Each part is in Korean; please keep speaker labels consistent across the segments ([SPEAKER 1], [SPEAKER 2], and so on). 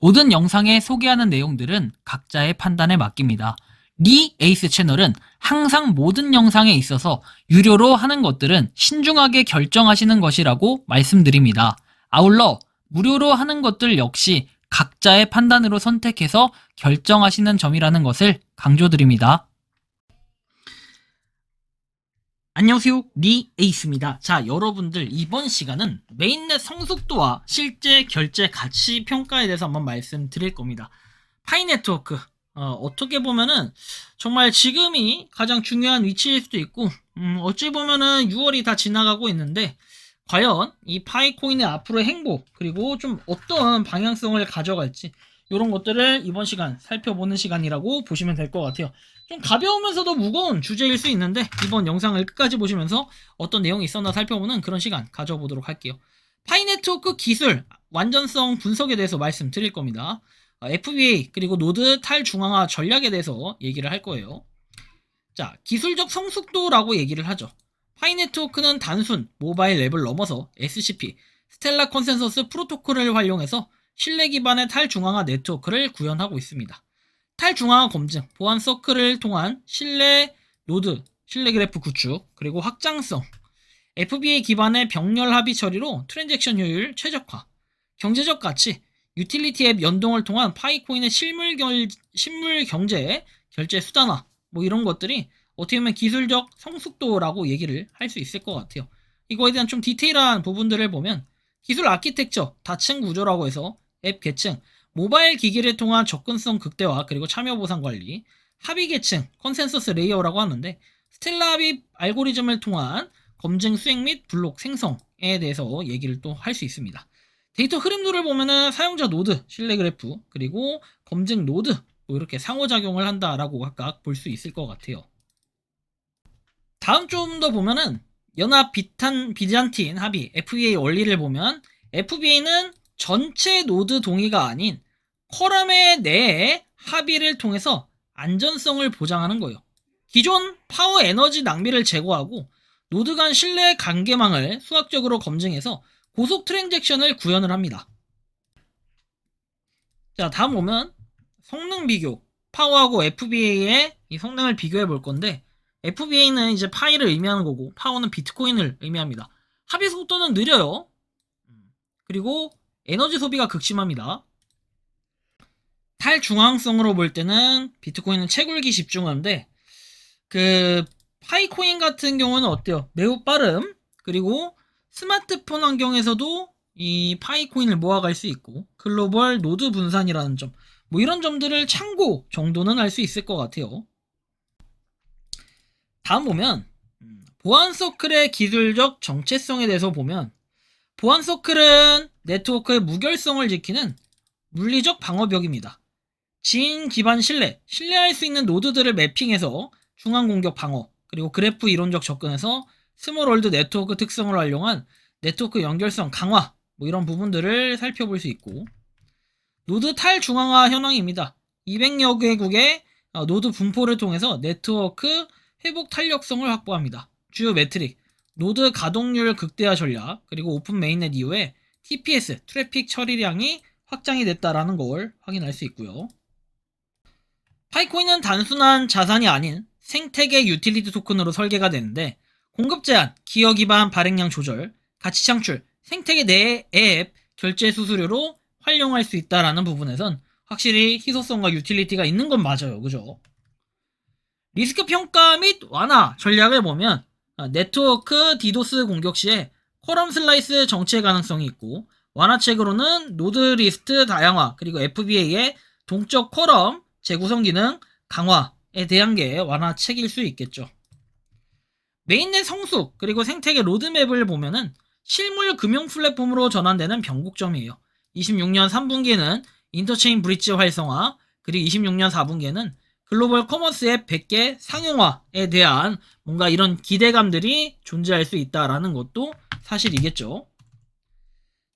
[SPEAKER 1] 모든 영상에 소개하는 내용들은 각자의 판단에 맡깁니다. 리 에이스 채널은 항상 모든 영상에 있어서 유료로 하는 것들은 신중하게 결정하시는 것이라고 말씀드립니다. 아울러 무료로 하는 것들 역시 각자의 판단으로 선택해서 결정하시는 점이라는 것을 강조드립니다. 안녕하세요, 리 에이스입니다. 자, 여러분들 이번 시간은 메인넷 성숙도와 실제 결제 가치 평가에 대해서 한번 말씀드릴 겁니다. 파이 네트워크 어떻게 보면은 정말 지금이 가장 중요한 위치일 수도 있고 어찌 보면은 6월이 다 지나가고 있는데 과연 이 파이코인의 앞으로의 행보 그리고 좀 어떤 방향성을 가져갈지 이런 것들을 이번 시간 살펴보는 시간이라고 보시면 될 것 같아요. 좀 가벼우면서도 무거운 주제일 수 있는데 이번 영상을 끝까지 보시면서 어떤 내용이 있었나 살펴보는 그런 시간 가져보도록 할게요. 파이 네트워크 기술 완전성 분석에 대해서 말씀드릴 겁니다. FBA 그리고 노드 탈중앙화 전략에 대해서 얘기를 할 거예요. 자, 기술적 성숙도라고 얘기를 하죠. 파이 네트워크는 단순 모바일 앱을 넘어서 SCP, 스텔라 컨센서스 프로토콜을 활용해서 신뢰 기반의 탈중앙화 네트워크를 구현하고 있습니다. 탈중앙화 검증, 보안 서클을 통한 신뢰 노드, 신뢰 그래프 구축, 그리고 확장성, FBA 기반의 병렬 합의 처리로 트랜잭션 효율 최적화, 경제적 가치, 유틸리티 앱 연동을 통한 파이코인의 실물 경제 결제 수단화, 뭐 이런 것들이 어떻게 보면 기술적 성숙도라고 얘기를 할 수 있을 것 같아요. 이거에 대한 좀 디테일한 부분들을 보면 기술 아키텍처, 다층 구조라고 해서 앱 계층, 모바일 기기를 통한 접근성 극대화 그리고 참여 보상 관리, 합의 계층, 컨센서스 레이어라고 하는데 스텔라 합의 알고리즘을 통한 검증 수행 및 블록 생성에 대해서 얘기를 또 할 수 있습니다. 데이터 흐름도를 보면은 사용자 노드, 신뢰 그래프, 그리고 검증 노드 뭐 이렇게 상호작용을 한다라고 각각 볼 수 있을 것 같아요. 다음 좀 더 보면은 연합 비잔틴 합의 FBA 원리를 보면 FBA는 전체 노드 동의가 아닌 쿼럼의 내에 합의를 통해서 안전성을 보장하는 거예요. 기존 파워 에너지 낭비를 제거하고 노드 간 신뢰 관계망을 수학적으로 검증해서 고속 트랜잭션을 구현을 합니다. 자, 다음 보면 성능 비교, 파워하고 FBA의 이 성능을 비교해 볼 건데 FBA는 이제 파이를 의미하는 거고 파워는 비트코인을 의미합니다. 합의 속도는 느려요. 그리고 에너지 소비가 극심합니다. 탈중앙성으로 볼 때는 비트코인은 채굴기 집중하는데 그 파이코인 같은 경우는 어때요? 매우 빠름, 그리고 스마트폰 환경에서도 이 파이코인을 모아갈 수 있고 글로벌 노드 분산이라는 점, 뭐 이런 점들을 참고 정도는 할 수 있을 것 같아요. 다음 보면 보안 서클의 기술적 정체성에 대해서 보면 보안 서클은 네트워크의 무결성을 지키는 물리적 방어벽입니다. 지인 기반 신뢰할 수 있는 노드들을 매핑해서 중앙 공격 방어, 그리고 그래프 이론적 접근에서 스몰월드 네트워크 특성을 활용한 네트워크 연결성 강화, 뭐 이런 부분들을 살펴볼 수 있고 노드 탈중앙화 현황입니다. 200여 개국의 노드 분포를 통해서 네트워크 회복 탄력성을 확보합니다. 주요 매트릭, 노드 가동률 극대화 전략, 그리고 오픈 메인넷 이후에 TPS, 트래픽 처리량이 확장이 됐다라는 걸 확인할 수 있고요. 파이코인은 단순한 자산이 아닌 생태계 유틸리티 토큰으로 설계가 되는데 공급 제한, 기여 기반 발행량 조절, 가치 창출, 생태계 내의 앱, 결제 수수료로 활용할 수 있다라는 부분에선 확실히 희소성과 유틸리티가 있는 건 맞아요. 그죠? 리스크 평가 및 완화 전략을 보면 네트워크 디도스 공격 시에 쿼럼 슬라이스 정체 가능성이 있고 완화책으로는 노드 리스트 다양화 그리고 FBA의 동적 쿼럼 재구성 기능 강화에 대한 게 완화책일 수 있겠죠. 메인넷 성숙 그리고 생태계 로드맵을 보면은 실물 금융 플랫폼으로 전환되는 변곡점이에요. 26년 3분기에는 인터체인 브릿지 활성화, 그리고 26년 4분기에는 글로벌 커머스 앱 100개 상용화에 대한 뭔가 이런 기대감들이 존재할 수 있다라는 것도 사실이겠죠.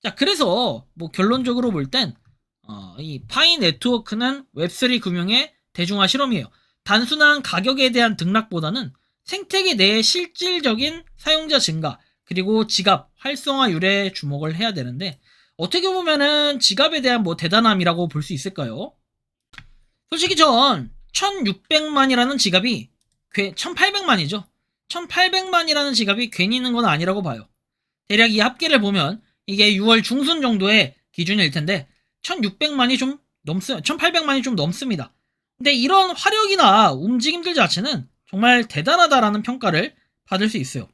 [SPEAKER 1] 자, 그래서 뭐 결론적으로 볼 땐 이 파이 네트워크는 웹3 금융의 대중화 실험이에요. 단순한 가격에 대한 등락보다는 생태계 내의 실질적인 사용자 증가, 그리고 지갑 활성화율에 주목을 해야 되는데 어떻게 보면은 지갑에 대한 뭐 대단함이라고 볼 수 있을까요? 솔직히 전 1600만이라는 지갑이 1800만이죠. 1800만이라는 지갑이 괜히 있는 건 아니라고 봐요. 대략 이 합계를 보면 이게 6월 중순 정도의 기준일 텐데 1600만이 좀 1800만이 좀 넘습니다. 근데 이런 화력이나 움직임들 자체는 정말 대단하다라는 평가를 받을 수 있어요.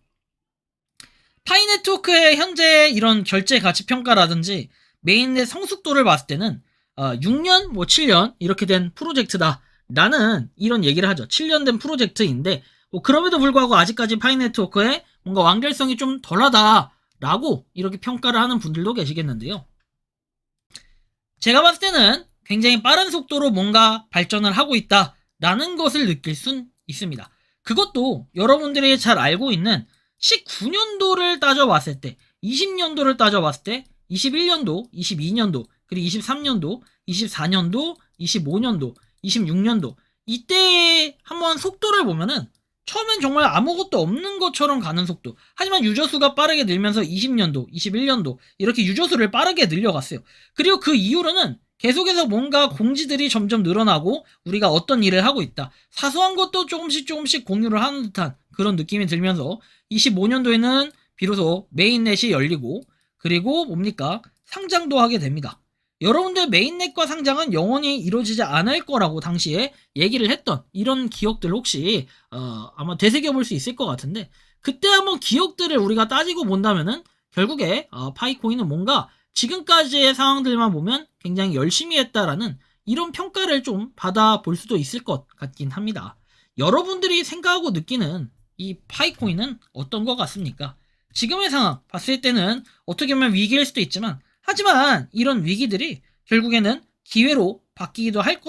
[SPEAKER 1] 파이네트워크의 현재 이런 결제 가치 평가라든지 메인넷 성숙도를 봤을 때는 6년, 뭐 7년 이렇게 된 프로젝트다라는 이런 얘기를 하죠. 7년 된 프로젝트인데 뭐 그럼에도 불구하고 아직까지 파이네트워크의 뭔가 완결성이 좀 덜하다라고 이렇게 평가를 하는 분들도 계시겠는데요. 제가 봤을 때는 굉장히 빠른 속도로 뭔가 발전을 하고 있다라는 것을 느낄 순 있습니다. 그것도 여러분들이 잘 알고 있는 19년도를 따져봤을 때, 20년도를 따져봤을 때, 21년도, 22년도, 그리고 23년도, 24년도, 25년도, 26년도 이때 한번 속도를 보면은 처음엔 정말 아무것도 없는 것처럼 가는 속도. 하지만 유저수가 빠르게 늘면서 20년도, 21년도 이렇게 유저수를 빠르게 늘려갔어요. 그리고 그 이후로는 계속해서 뭔가 공지들이 점점 늘어나고 우리가 어떤 일을 하고 있다. 사소한 것도 조금씩 공유를 하는 듯한 그런 느낌이 들면서 25년도에는 비로소 메인넷이 열리고 그리고 뭡니까? 상장도 하게 됩니다. 여러분들 메인넷과 상장은 영원히 이루어지지 않을 거라고 당시에 얘기를 했던 이런 기억들 혹시 아마 되새겨볼 수 있을 것 같은데 그때 한번 기억들을 우리가 따지고 본다면은 결국에 파이코인은 뭔가 지금까지의 상황들만 보면 굉장히 열심히 했다라는 이런 평가를 좀 받아볼 수도 있을 것 같긴 합니다. 여러분들이 생각하고 느끼는 이 파이코인은 어떤 것 같습니까? 지금의 상황 봤을 때는 어떻게 보면 위기일 수도 있지만 하지만 이런 위기들이 결국에는 기회로 바뀌기도 할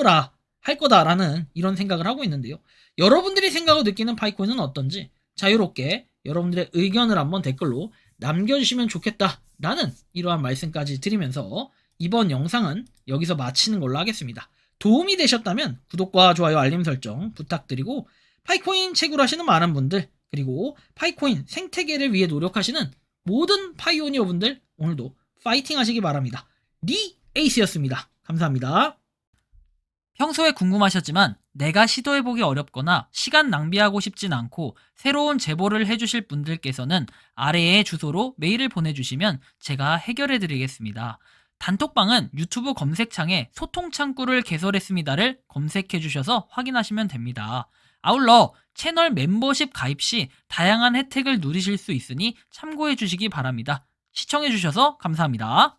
[SPEAKER 1] 거다라는 이런 생각을 하고 있는데요. 여러분들이 생각하고 느끼는 파이코인은 어떤지 자유롭게 여러분들의 의견을 한번 댓글로 남겨주시면 좋겠다라는 이러한 말씀까지 드리면서 이번 영상은 여기서 마치는 걸로 하겠습니다. 도움이 되셨다면 구독과 좋아요 알림 설정 부탁드리고 파이코인 채굴하시는 많은 분들 그리고 파이코인 생태계를 위해 노력하시는 모든 파이오니어 분들 오늘도 파이팅 하시기 바랍니다. 리 에이스였습니다. 감사합니다.
[SPEAKER 2] 평소에 궁금하셨지만 내가 시도해보기 어렵거나 시간 낭비하고 싶진 않고 새로운 제보를 해주실 분들께서는 아래의 주소로 메일을 보내주시면 제가 해결해드리겠습니다. 단톡방은 유튜브 검색창에 소통창구를 개설했습니다를 검색해주셔서 확인하시면 됩니다. 아울러 채널 멤버십 가입 시 다양한 혜택을 누리실 수 있으니 참고해주시기 바랍니다. 시청해주셔서 감사합니다.